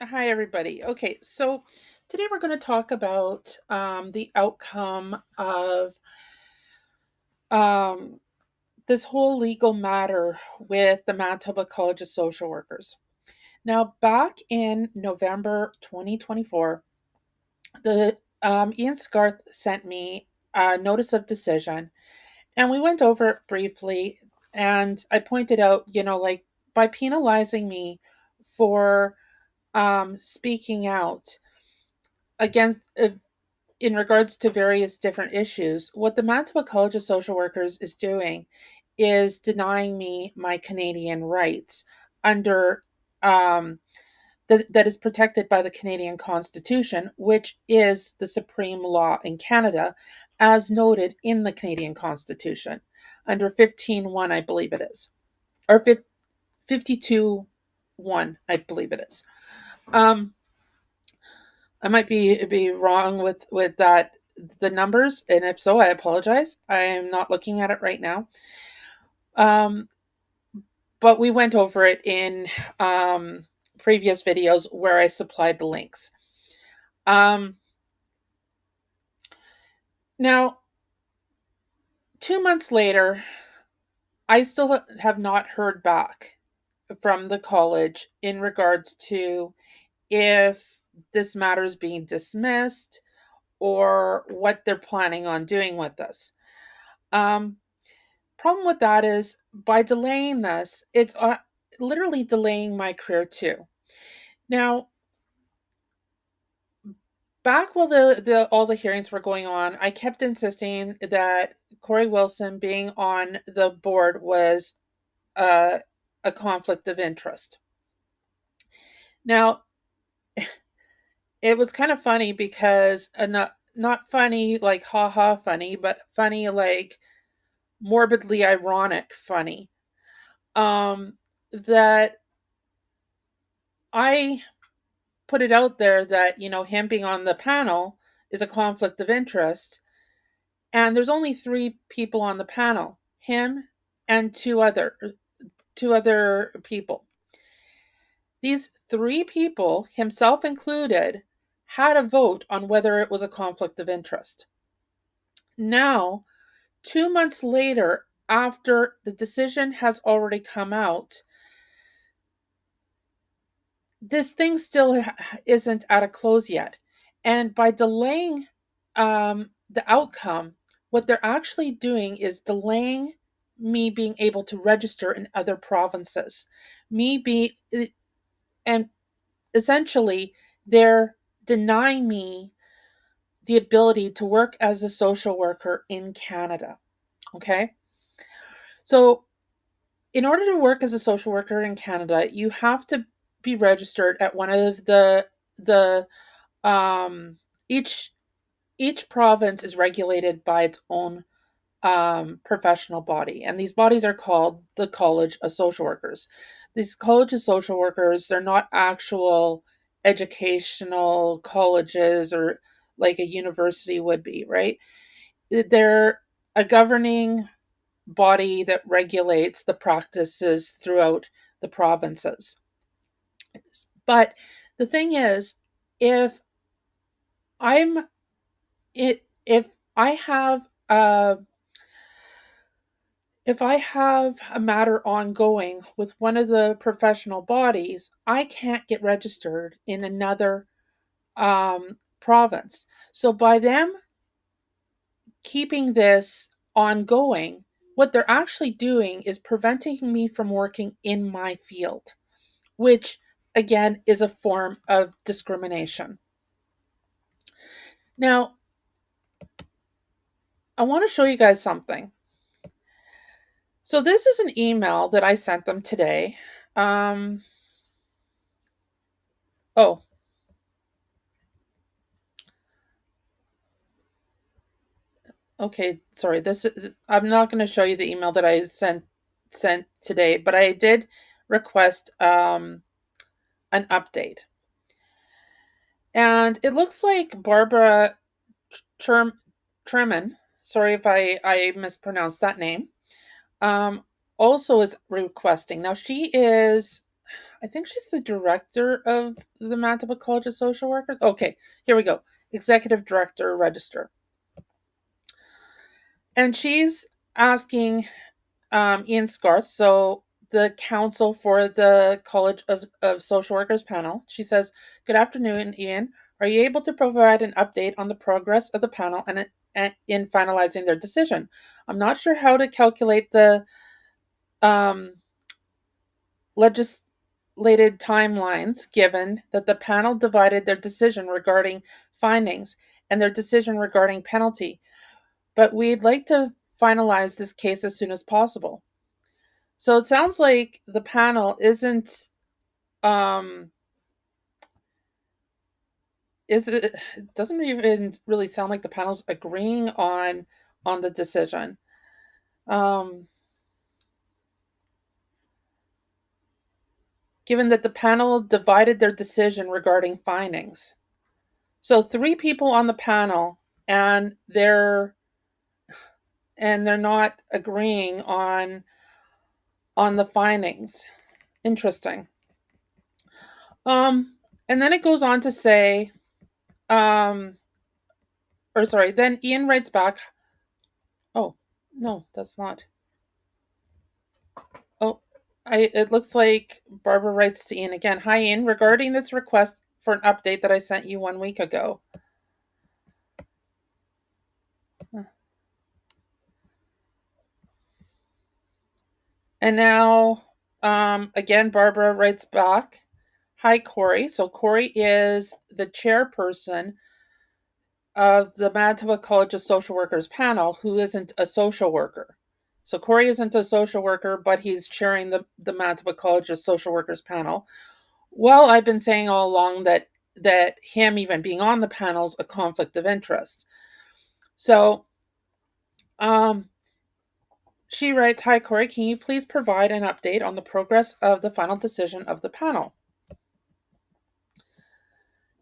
Hi, everybody. Okay, so today we're going to talk about the outcome of um, this whole legal matter with the Manitoba College of Social Workers. Now, back in November 2024, the Ian Scarth sent me a notice of decision, and we went over it briefly. And I pointed out, like by penalizing me for speaking out against in regards to various different issues, what the Manitoba College of Social Workers is doing is denying me my Canadian rights under that is protected by the Canadian Constitution, which is the supreme law in Canada, as noted in the Canadian Constitution under 15.1, I believe it is, or 52.1, I believe it is. Um, I might be wrong with that the numbers, and if so, I apologize. I am not looking at it right now. Um, but we went over it in previous videos where I supplied the links. Um, Now, 2 months later, I still have not heard back from the college in regards to if this matter is being dismissed or what they're planning on doing with this. Um, Problem with that is by delaying this, it's literally delaying my career too. Now, back while the all the hearings were going on, I kept insisting that Corey Wilson being on the board was uh, a conflict of interest. Now, it was kind of funny because not funny like ha ha funny, but funny like morbidly ironic funny. That I put it out there that, him being on the panel is a conflict of interest. And there's only three people on the panel, him and two other people. These three people, himself included, had a vote on whether it was a conflict of interest. Now, 2 months later, after the decision has already come out, this thing still isn't at a close yet. And by delaying the outcome, what they're actually doing is delaying me being able to register in other provinces. Me be and essentially they're denying me the ability to work as a social worker in Canada. Okay? So, in order to work as a social worker in Canada, you have to be registered at one of the each each province is regulated by its own professional body, and these bodies are called the College of Social Workers. These College of Social Workers, they're not actual educational colleges or like a university would be, right? They're a governing body that regulates the practices throughout the provinces. But the thing is, if I'm if I have a matter ongoing with one of the professional bodies, I can't get registered in another province. So by them keeping this ongoing, what they're actually doing is preventing me from working in my field, which again is a form of discrimination. Now, I want to show you guys something. So, this is an email that I sent them today. Um, oh, okay. Sorry. I'm not going to show you the email that I sent today, but I did request an update, and it looks like Barbara Term Tremin. Sorry if I mispronounced that name. Um, Also is requesting. Now she is I think she's the director of the Manitoba College of Social Workers. Okay, here we go. Executive Director, Register. And she's asking Ian Scarth, so the counsel for the College of Social Workers panel. She says, "Good afternoon, Ian. Are you able to provide an update on the progress of the panel and in finalizing their decision? I'm not sure how to calculate the um, legislated timelines, given that the panel divided their decision regarding findings and their decision regarding penalty, but we'd like to finalize this case as soon as possible." So it sounds like the panel isn't it doesn't even really sound like the panel's agreeing on the decision. Given that the panel divided their decision regarding findings. So 3 people on the panel, and they're not agreeing on the findings. Interesting. And then it goes on to say, then Ian writes back. Oh, no, that's not. Oh, it looks like Barbara writes to Ian again. "Hi, Ian. Regarding this request for an update that I sent you 1 week ago." And now, again, Barbara writes back, "Hi, Corey." So Corey is the chairperson of the Manitoba College of Social Workers panel, who isn't a social worker. So Corey isn't a social worker, but he's chairing the Manitoba College of Social Workers panel. Well, I've been saying all along that him even being on the panel is a conflict of interest. So she writes, "Hi, Corey, can you please provide an update on the progress of the final decision of the panel?"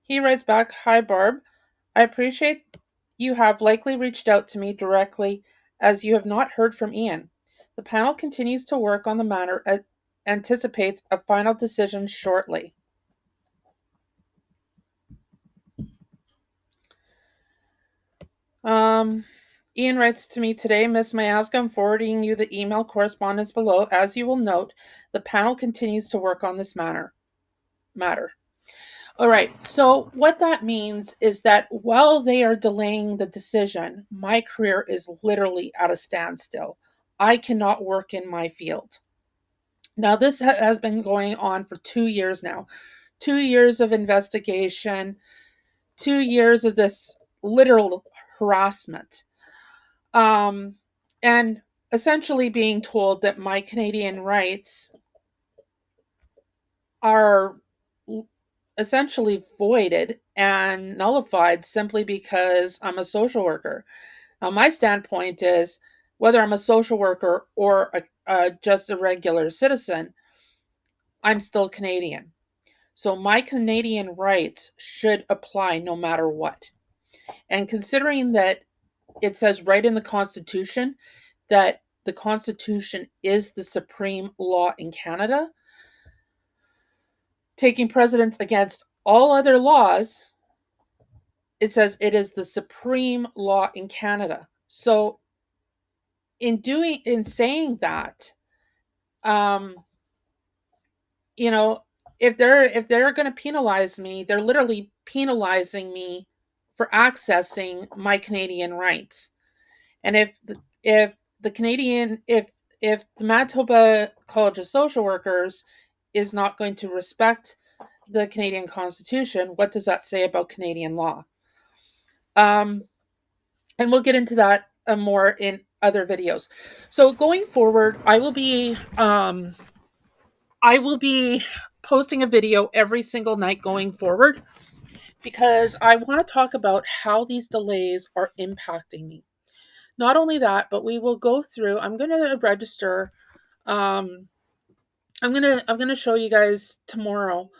He writes back, "Hi, Barb. I appreciate you have likely reached out to me directly as you have not heard from Ian. The panel continues to work on the matter and anticipates a final decision shortly." Ian writes to me today, "Ms. Mayaska, I'm forwarding you the email correspondence below. As you will note, the panel continues to work on this matter. All right, so what that means is that while they are delaying the decision, my career is literally at a standstill. I cannot work in my field. Now, this has been going on for 2 years now. 2 years of investigation, 2 years of this literal harassment. And essentially being told that my Canadian rights are essentially voided and nullified simply because I'm a social worker. Now, my standpoint is whether I'm a social worker or just a regular citizen, I'm still Canadian. So my Canadian rights should apply no matter what. And considering that it says right in the Constitution that the Constitution is the supreme law in Canada, taking precedence against all other laws, it says it is the supreme law in Canada. So in saying that, um, you know, if they're going to penalize me, they're literally penalizing me for accessing my Canadian rights. And if the Manitoba College of Social Workers is not going to respect the Canadian Constitution, what does that say about Canadian law? And we'll get into that more in other videos. So going forward, I will be posting a video every single night going forward because I want to talk about how these delays are impacting me. Not only that, but we will go through. I'm going to register. I'm gonna show you guys tomorrow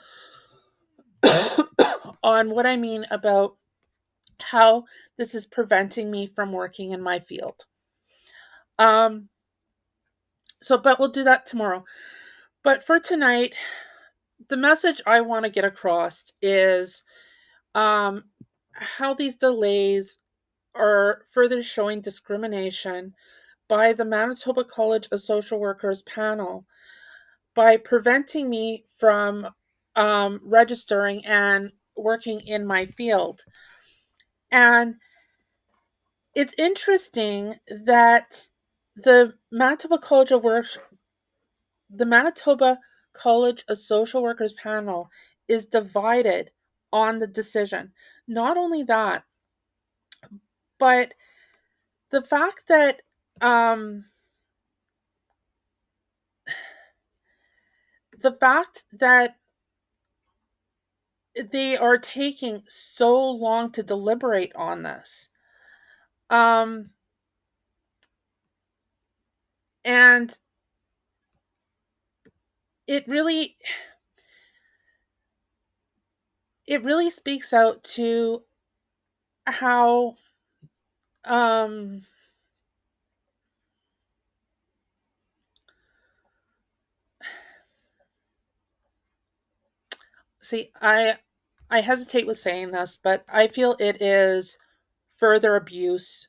on what I mean about how this is preventing me from working in my field. But we'll do that tomorrow. But for tonight, the message I want to get across is um, how these delays are further showing discrimination by the Manitoba College of Social Workers panel by preventing me from registering and working in my field. And it's interesting that the Manitoba College of Work, the Manitoba College of Social Workers panel is divided on the decision. Not only that, but the fact that um, the fact that they are taking so long to deliberate on this, um, and it really it really speaks out to how um, see I hesitate with saying this, but I feel it is further abuse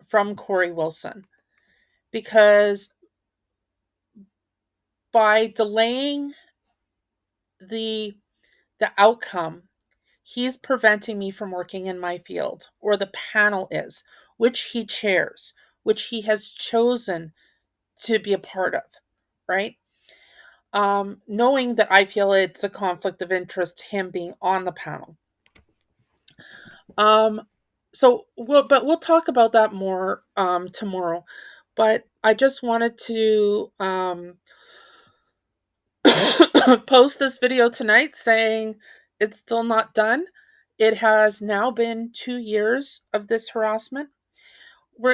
from Corey Wilson because by delaying the the outcome, he's preventing me from working in my field, or the panel is, which he chairs, which he has chosen to be a part of, right? Knowing that I feel it's a conflict of interest, him being on the panel. Um, but we'll talk about that more tomorrow. But I just wanted to post this video tonight saying it's still not done. It has now been 2 years of this harassment.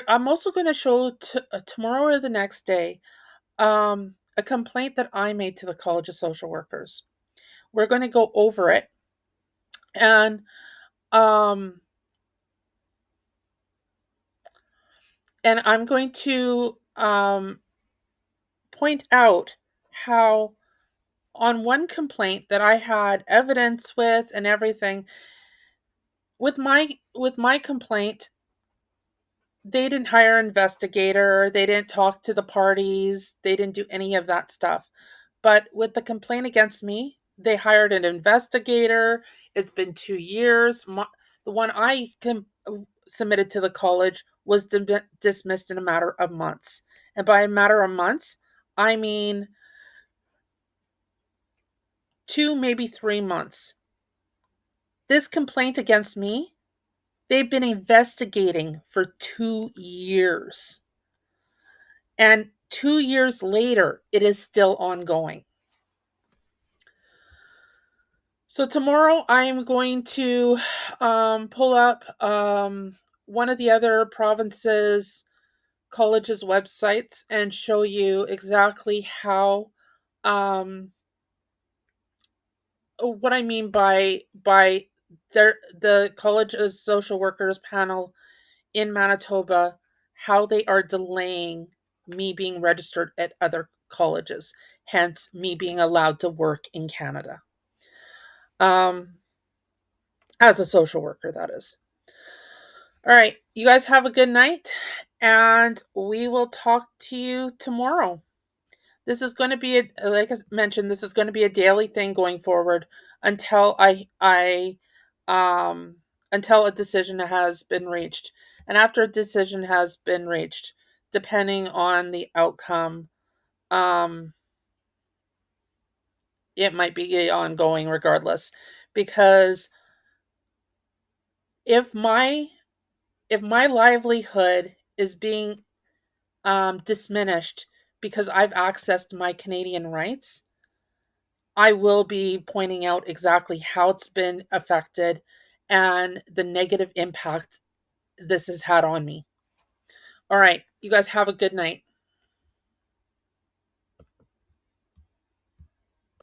I'm also going to show tomorrow or the next day a complaint that I made to the College of Social Workers. We're going to go over it, and um, I'm going to point out how on one complaint that I had evidence with and everything, with my complaint, they didn't hire an investigator, they didn't talk to the parties, they didn't do any of that stuff. But with the complaint against me, they hired an investigator. It's been 2 years. The one submitted to the college was dismissed in a matter of months. And by a matter of months, I mean 2, maybe 3 months. This complaint against me, they've been investigating for 2 years. And 2 years later, it is still ongoing. So tomorrow I am going to pull up one of the other provinces' colleges' websites and show you exactly how what I mean by the College of Social Workers panel in Manitoba, how they are delaying me being registered at other colleges, hence me being allowed to work in Canada. As a social worker, that is. All right, you guys have a good night, and we will talk to you tomorrow. This is going to be like I mentioned, this is going to be a daily thing going forward until I until a decision has been reached. And after a decision has been reached, depending on the outcome, it might be ongoing regardless. Because if my livelihood is being diminished because I've accessed my Canadian rights, I will be pointing out exactly how it's been affected and the negative impact this has had on me. All right, you guys have a good night.